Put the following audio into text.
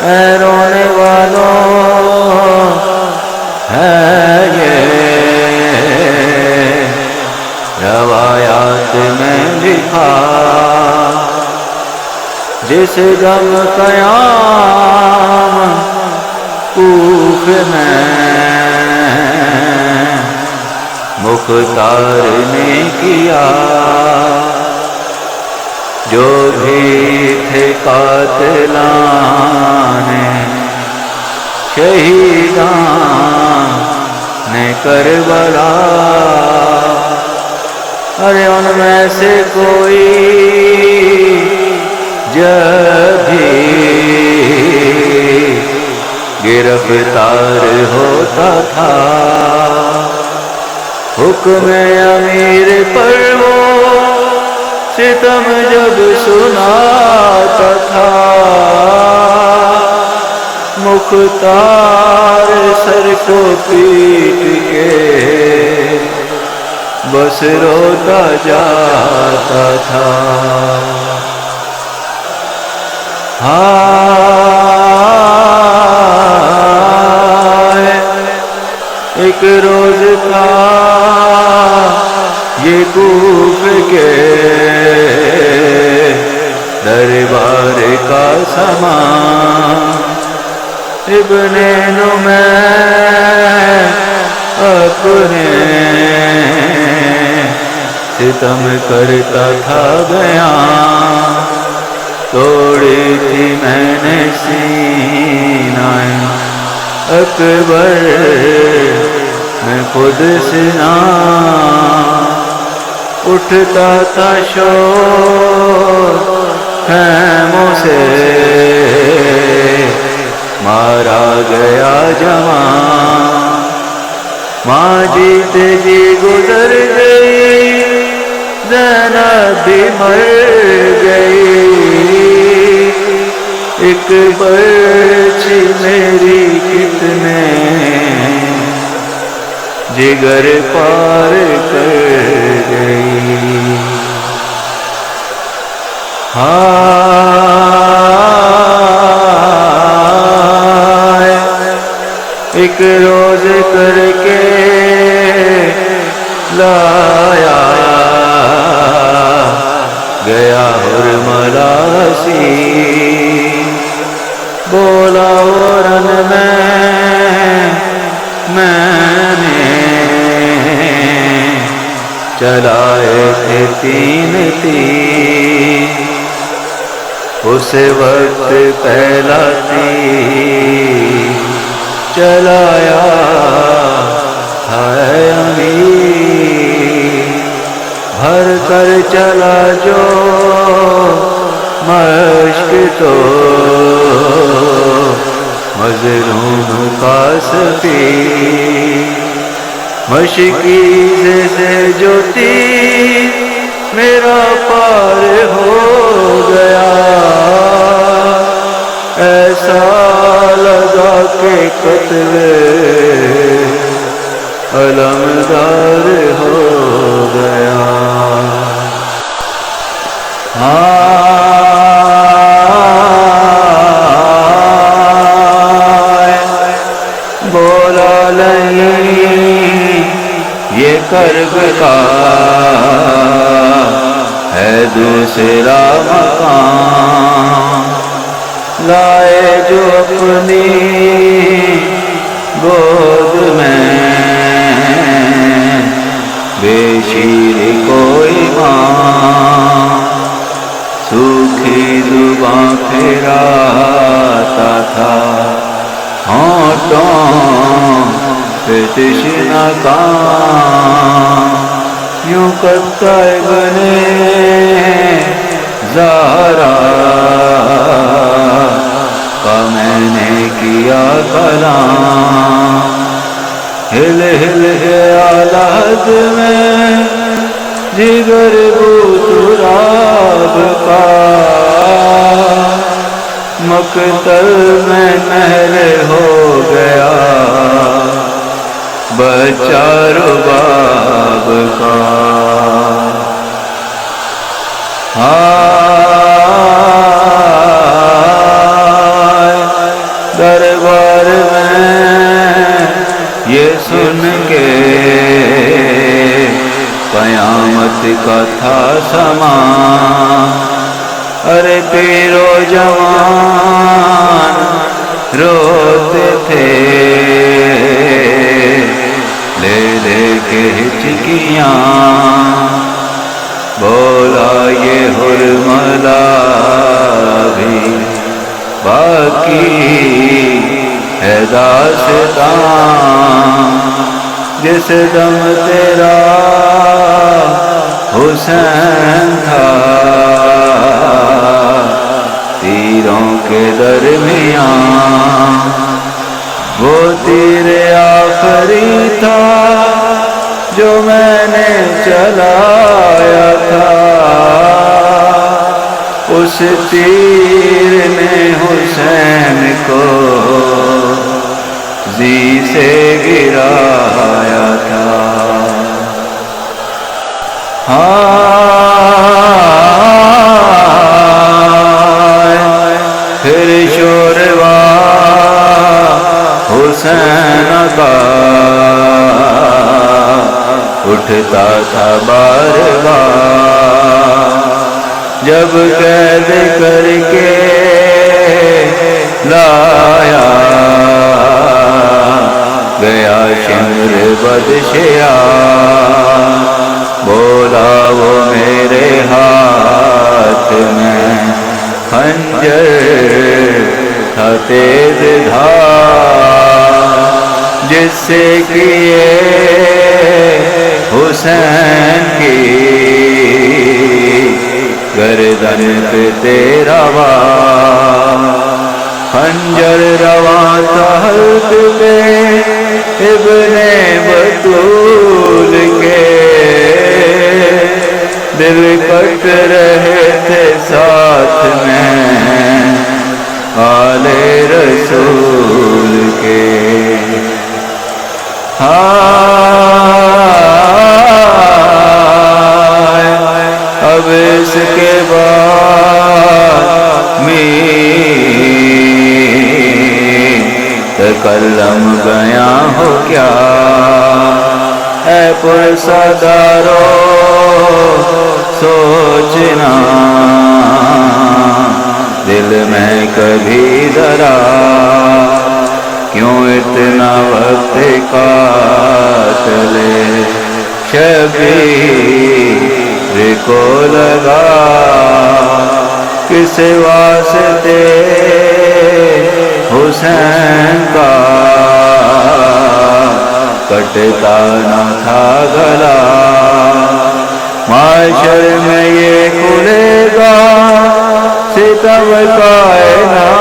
اے رونے والوں ہے یہ روایات میں لکھا، جس دم قیام کوف میں مختار نے کیا، جو بھی تھے قاتلان شہیدان کربلا، ارے ان میں سے کوئی جب بھی گرفتار ہوتا تھا، حکم امیر پر وہ ستم جب سناتا تھا، مختار سر کو پیٹ کے بس روتا جاتا تھا۔ ایک روز تھا یہ کوف کے دربار کا سما، ابن نمیرہ اپنے ستم کرتا تھا بیان، توڑی تھی میں نے سینہ اکبر میں خود سنا، اٹھتا تھا شور خیموں سے مارا گیا جوان، ماں جیتے جی گزر گئی، زینب بھی مر گئی، ایک برچھی میری کتنے جگر پار کر گئی۔ ایک روز کر کے لایا گیا حرملاسی، بولا ورن میں نے چلائے تھے تین تین، اس وقت پہلا تیر چلایا ہے امیر، بھر کر چلا جو مشق تو مظلوم کا سفیر، مشکیز سے جو تیر میرا پار ہو گیا، ایسا لگا کہ قتل علمدار ہو گیا۔ بولا نہیں یہ کرب کا ہے دوسرا مقام، لائے جو اپنی گود میں بے شیر کوئی ماں، سوکھی زباں پھراتا تھا ہونٹوں پہ تشنہ کام، یوں کرتا بنے زہرا کا میں نے کیا کلام، ہل ہل گیا لحد میں جگر تراب کا، مقتل میں نہر ہو گیا بچہ رباب کا ہائے دربار میں یہ سن کے قیامت کا تھا سما ارے پیرو جوان روتے تھے لے لے کے ہچکیاں بولا یہ حرملا بھی باقی ہے داستان جس دم تیرا حسین تھا تیروں کے درمیان وہ تیر آخری تھا جو میں نے چلایا تھا اس تیر نے حسین کو زی سے گرایا تھا پھر شوروا حسین کا اٹھتا تھا بار بار جب قید کر کے لایا گیا شمر بدشیا بولا وہ میرے ہاتھ میں خنجر تھا تیز دھار جس سے کیے حسین کی گردن پہ تیرا وار خنجر رواں تھا حلق پہ ابن بطول کے دل کٹ رہے تھے ساتھ میں آل رسول کے اب اس کے بعد تکلم بیاں ہو کیا اے پرسادارو سوچنا دل میں کبھی ذرا کیوں اتنا وقت قاتل شبیر کو لگا کس واسطے حسین کا کٹتا نہ تھا گلا معاشر میں یہ کھلے گا ستم کائنات